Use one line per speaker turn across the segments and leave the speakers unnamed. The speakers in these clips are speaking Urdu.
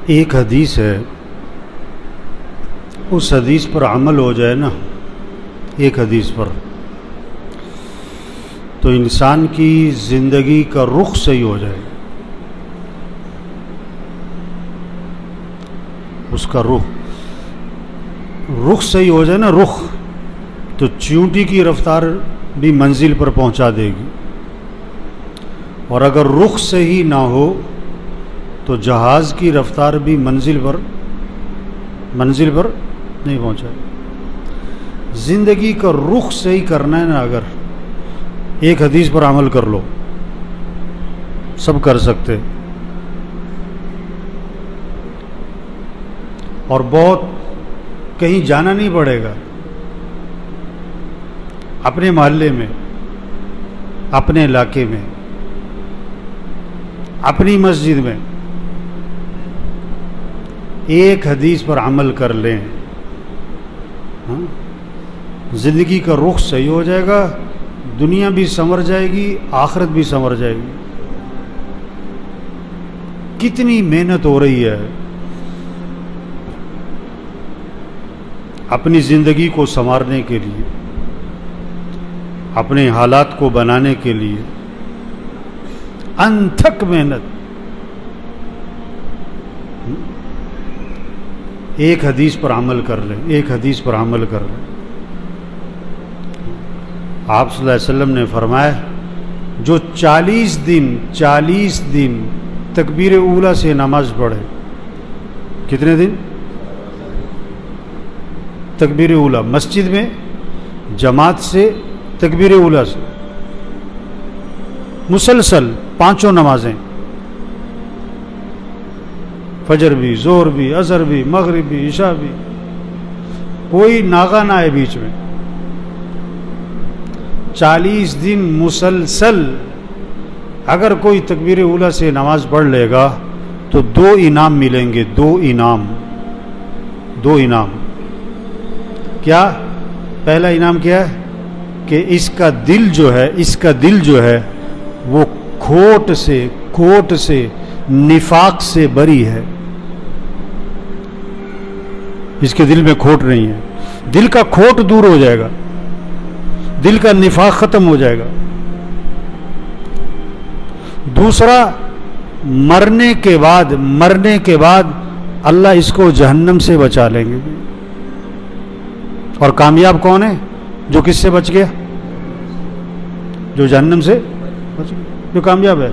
ایک حدیث ہے، اس حدیث پر عمل ہو جائے نا، ایک حدیث پر، تو انسان کی زندگی کا رخ صحیح ہو جائے، اس کا رخ صحیح ہو جائے نا، رخ تو چیونٹی کی رفتار بھی منزل پر پہنچا دے گی، اور اگر رخ صحیح نہ ہو تو جہاز کی رفتار بھی منزل پر نہیں پہنچائے۔ زندگی کا رخ صحیح کرنا ہے نا، اگر ایک حدیث پر عمل کر لو، سب کر سکتے، اور بہت کہیں جانا نہیں پڑے گا، اپنے محلے میں، اپنے علاقے میں، اپنی مسجد میں ایک حدیث پر عمل کر لیں، زندگی کا رخ صحیح ہو جائے گا، دنیا بھی سنور جائے گی، آخرت بھی سنور جائے گی۔ کتنی محنت ہو رہی ہے اپنی زندگی کو سنوارنے کے لیے، اپنے حالات کو بنانے کے لیے، انتھک محنت۔ ایک حدیث پر عمل کر لیں، ایک حدیث پر عمل کر لیں۔ آپ صلی اللہ علیہ وسلم نے فرمایا، جو 40 دن تکبیر اولیٰ سے نماز پڑھے، کتنے دن؟ تکبیر اولیٰ، مسجد میں جماعت سے، تکبیر اولیٰ سے مسلسل 5 نمازیں، فجر بھی، ظہر بھی، عصر بھی، مغرب بھی، عشاء بھی، کوئی ناغہ نہ ہے بیچ میں، 40 دن مسلسل اگر کوئی تکبیر اولیٰ سے نماز پڑھ لے گا تو 2 انعام ملیں گے، 2 انعام۔ کیا؟ پہلا انعام کیا ہے کہ اس کا دل جو ہے وہ کھوٹ سے نفاق سے بری ہے، اس کے دل میں کھوٹ نہیں ہے، دل کا کھوٹ دور ہو جائے گا، دل کا نفاق ختم ہو جائے گا۔ دوسرا، مرنے کے بعد اللہ اس کو جہنم سے بچا لیں گے۔ اور کامیاب کون ہے؟ جو کس سے بچ گیا؟ جو جہنم سے بچ گیا، جو کامیاب ہے۔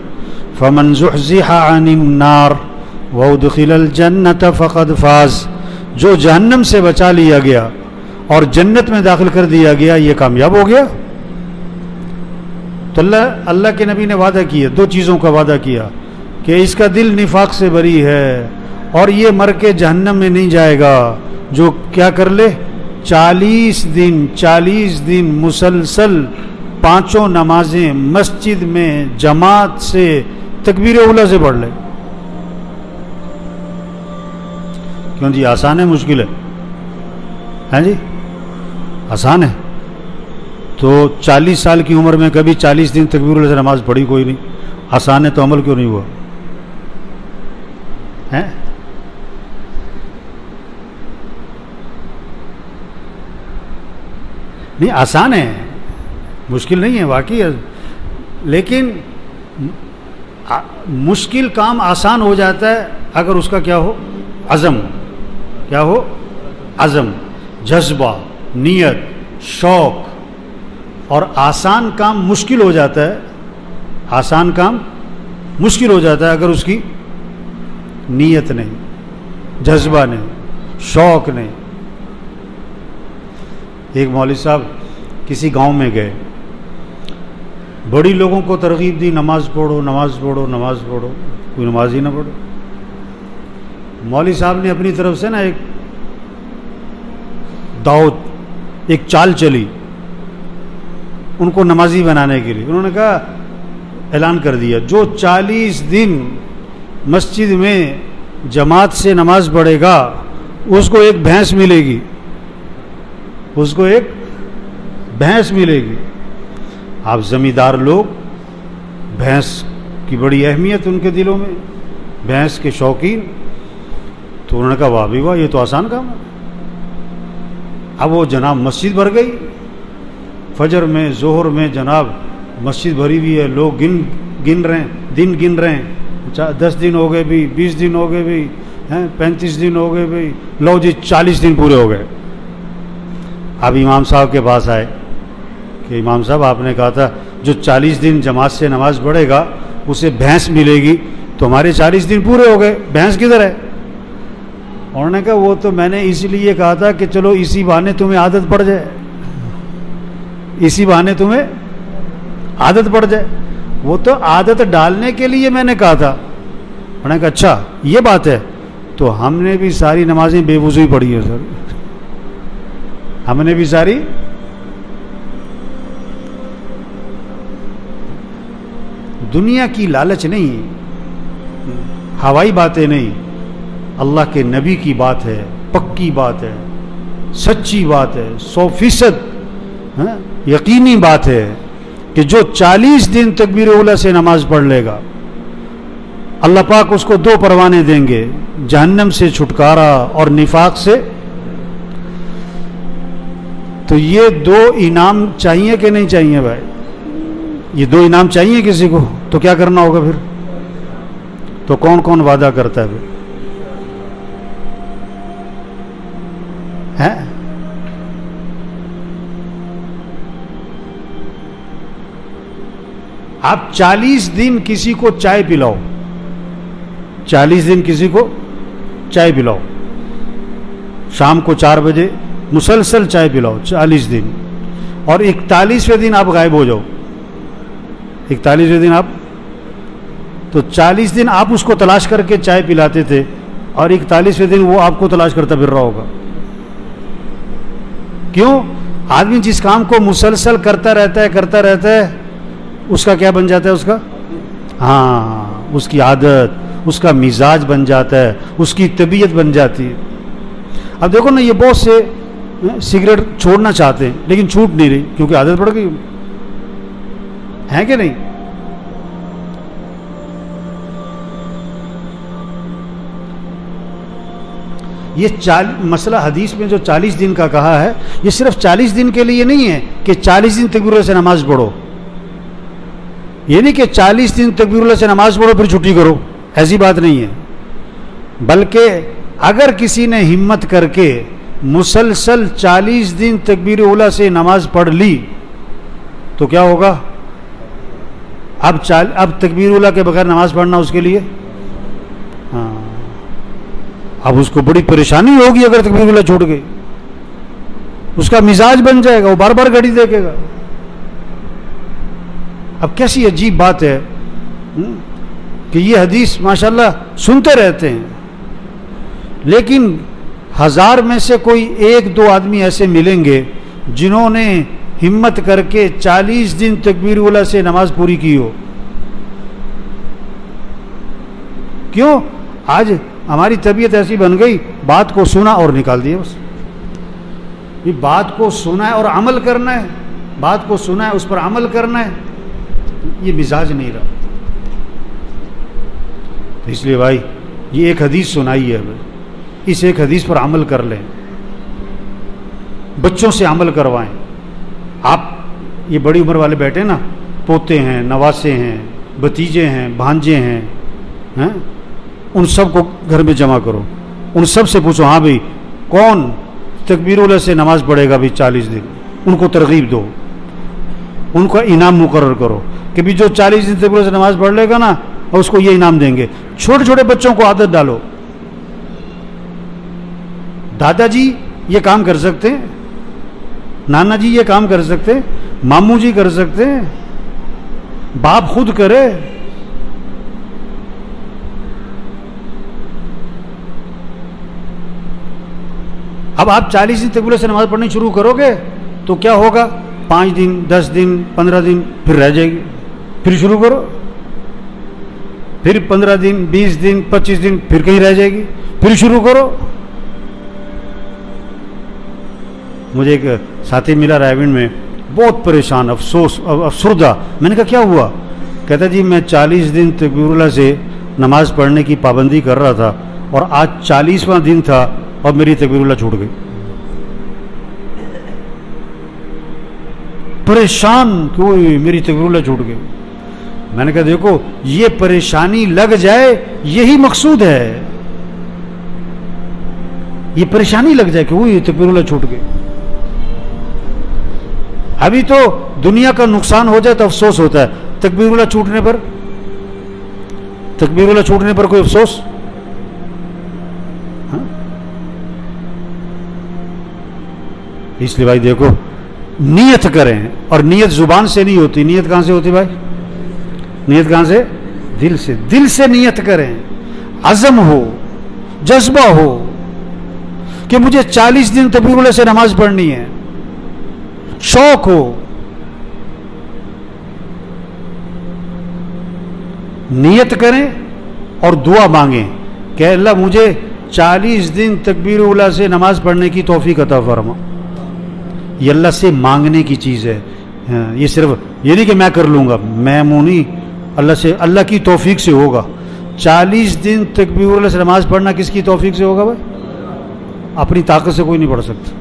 فَمَنْ زُحْزِحَ عَنِ النَّارِ وَأُدْخِلَ الْجَنَّةَ فَقَدْ فَازَ، جو جہنم سے بچا لیا گیا اور جنت میں داخل کر دیا گیا، یہ کامیاب ہو گیا۔ تو اللہ کے نبی نے وعدہ کیا، 2 چیزوں کا وعدہ کیا، کہ اس کا دل نفاق سے بری ہے اور یہ مر کے جہنم میں نہیں جائے گا، جو کیا کر لے، 40 دن مسلسل 5 نمازیں مسجد میں جماعت سے تکبیر اولیٰ سے پڑھ لے۔ کیوں جی؟ آسان ہے مشکل ہے؟ ہاں جی، آسان ہے۔ تو 40 سال کی عمر میں کبھی 40 دن تکبیر اولیٰ سے نماز پڑھی کوئی نہیں، آسان ہے تو عمل کیوں نہیں ہوا؟ نہیں، آسان ہے، مشکل نہیں ہے، واقعی ہے، لیکن مشکل کام آسان ہو جاتا ہے اگر اس کا کیا ہو؟ عزم، جذبہ، نیت، شوق۔ اور آسان کام مشکل ہو جاتا ہے اگر اس کی نیت نہیں، جذبہ نہیں، شوق نہیں۔ ایک مولوی صاحب کسی گاؤں میں گئے، بڑی لوگوں کو ترغیب دی، نماز پڑھو، کوئی نماز ہی نہ پڑھو۔ مولوی صاحب نے اپنی طرف سے نا ایک دعوت، ایک چال چلی ان کو نمازی بنانے کے لیے۔ انہوں نے کہا، اعلان کر دیا، جو 40 دن مسجد میں جماعت سے نماز پڑھے گا اس کو ایک بھینس ملے گی۔ آپ زمیندار لوگ، بھینس کی بڑی اہمیت ان کے دلوں میں، بھینس کے شوقین، تو انہوں نے کہا واہ بھی واہ، یہ تو آسان کام ہے. اب وہ جناب مسجد بھر گئی، فجر میں ظہر میں جناب مسجد بھری ہوئی ہے، لوگ گن رہے ہیں، دن گن رہے ہیں. 10 دن ہو گئے بھی، 20 دن ہو گئے بھی، 35 دن ہو گئے بھی، لو جی 40 دن پورے ہو گئے. اب امام صاحب کے پاس آئے کہ امام صاحب آپ نے کہا تھا جو 40 دن جماعت سے نماز پڑھے گا اسے بھینس ملے گی، تو ہمارے 40 دن پورے ہو گئے، بھینس کدھر ہے؟ انہوں نے کہا وہ تو میں نے اسی لیے کہا تھا کہ چلو اسی بہانے تمہیں عادت پڑ جائے، اسی بہانے تمہیں عادت پڑ جائے. وہ تو عادت ڈالنے کے لیے میں نے کہا تھا. انہوں نے کہا اچھا یہ بات ہے، تو ہم نے بھی ساری نمازیں بے وضو ہی پڑھی ہے سر، ہم نے بھی ساری. دنیا کی لالچ نہیں، ہوائی باتیں نہیں، اللہ کے نبی کی بات ہے، پکی بات ہے، سچی بات ہے، 100% یقینی بات ہے کہ جو 40 دن تکبیر اولیٰ سے نماز پڑھ لے گا اللہ پاک اس کو 2 پروانے دیں گے، جہنم سے چھٹکارا اور نفاق سے. تو یہ 2 انعام چاہیے کہ نہیں چاہیے بھائی؟ یہ 2 انعام چاہیے کسی کو؟ تو کیا کرنا ہوگا پھر؟ تو کون کون وعدہ کرتا ہے پھر؟ آپ 40 دن کسی کو چائے پلاؤ، 40 دن کسی کو چائے پلاؤ، شام کو 4 بجے مسلسل چائے پلاؤ 40 دن، اور 41ویں دن آپ غائب ہو جاؤ. 41ویں دن آپ، تو 40 دن آپ اس کو تلاش کر کے چائے پلاتے تھے، اور 41ویں دن وہ آپ کو تلاش کرتا پھر رہا ہوگا. کیوں؟ آدمی جس کام کو مسلسل کرتا رہتا ہے اس کا کیا بن جاتا ہے؟ اس کا اس کی عادت، اس کا مزاج بن جاتا ہے، اس کی طبیعت بن جاتی ہے. اب دیکھو نا، یہ بہت سے سگریٹ چھوڑنا چاہتے ہیں لیکن چھوٹ نہیں رہی کیونکہ عادت پڑ گئی ہے کہ نہیں؟ یہ مسئلہ حدیث میں جو 40 دن کا کہا ہے، یہ صرف 40 دن کے لیے نہیں ہے کہ 40 دن تکبیر اللہ سے نماز پڑھو. یہ نہیں کہ 40 دن تکبیر اللہ سے نماز پڑھو پھر چھٹی کرو، ایسی بات نہیں ہے. بلکہ اگر کسی نے ہمت کر کے مسلسل 40 دن تکبیر اولیٰ سے نماز پڑھ لی تو کیا ہوگا؟ اب تکبیر اولیٰ کے بغیر نماز پڑھنا اس کے لیے اب اس کو بڑی پریشانی ہوگی. اگر تکبیر اولیٰ چھوٹ گئی اس کا مزاج بن جائے گا، وہ بار بار گھڑی دیکھے گا. اب کیسی عجیب بات ہے کہ یہ حدیث ماشاءاللہ سنتے رہتے ہیں، لیکن 1000 میں سے کوئی 1-2 آدمی ایسے ملیں گے جنہوں نے ہمت کر کے 40 دن تکبیر اولیٰ سے نماز پوری کی ہو. کیوں؟ آج ہماری طبیعت ایسی بن گئی، بات کو سنا اور نکال دیا. بس یہ بات کو سنا ہے اور عمل کرنا ہے، بات کو سنا ہے اس پر عمل کرنا ہے، یہ مزاج نہیں رہا. تو اس لیے بھائی یہ ایک حدیث سنائی ہے، اس ایک حدیث پر عمل کر لیں، بچوں سے عمل کروائیں. آپ یہ بڑی عمر والے بیٹھے نا، پوتے ہیں، نواسے ہیں، بھتیجے ہیں، بھانجے ہیں، ان سب کو گھر میں جمع کرو، ان سب سے پوچھو ہاں بھائی کون تکبیر اولیٰ سے نماز پڑھے گا بھی 40 دن. ان کو ترغیب دو، ان کو انعام مقرر کرو کہ بھی جو 40 دن تکبیر اولیٰ سے نماز پڑھ لے گا نا اور اس کو یہ انعام دیں گے. چھوٹے چھوٹے بچوں کو عادت ڈالو. دادا جی یہ کام کر سکتے ہیں، نانا جی یہ کام کر سکتے ہیں، ماموں جی کر سکتے ہیں، باپ خود کرے. اب آپ 40 دن تکبیر سے نماز پڑھنی شروع کرو گے تو کیا ہوگا؟ 5 دن 10 دن 15 دن پھر رہ جائے گی، پھر شروع کرو، پھر 15 دن 20 دن 25 دن پھر کہیں رہ جائے گی، پھر شروع کرو. مجھے ایک ساتھی ملا رائے گنج میں، بہت پریشان، افسردہ. میں نے کہا کیا ہوا؟ کہتا جی میں 40 دن تکبیر اللہ سے نماز پڑھنے کی پابندی کر رہا تھا اور آج 40واں دن تھا اور میری تکبیر اللہ چھوٹ گئی. پریشان کہ میری تکبیر اللہ چھوٹ گئی. میں نے کہا دیکھو یہ پریشانی لگ جائے یہی مقصود ہے, یہ پریشانی لگ جائے کہ وہ تکبیر اللہ چھوٹ گئی. ابھی تو دنیا کا نقصان ہو جائے تو افسوس ہوتا ہے, تکبیر اللہ چھوٹنے پر, تکبیر اللہ چھوٹنے پر کوئی افسوس؟ اس لیے بھائی دیکھو نیت کریں, اور نیت زبان سے نہیں ہوتی, نیت کہاں سے ہوتی بھائی؟ نیت کہاں سے؟ دل سے. دل سے نیت کریں, عزم ہو, جذبہ ہو کہ مجھے 40 دن تکبیر اللہ سے نماز پڑھنی ہے, شوق ہو. نیت کریں اور دعا مانگیں کہ اللہ مجھے 40 دن تکبیر اللہ سے نماز پڑھنے کی توفیق عطا فرما. یہ اللہ سے مانگنے کی چیز ہے, یہ صرف یہ نہیں کہ میں کر لوں گا, میں نہیں, اللہ سے, اللہ کی توفیق سے ہوگا. 40 دن تکبیر اللہ سے نماز پڑھنا کس کی توفیق سے ہوگا بھائی؟ اپنی طاقت سے کوئی نہیں پڑھ سکتا.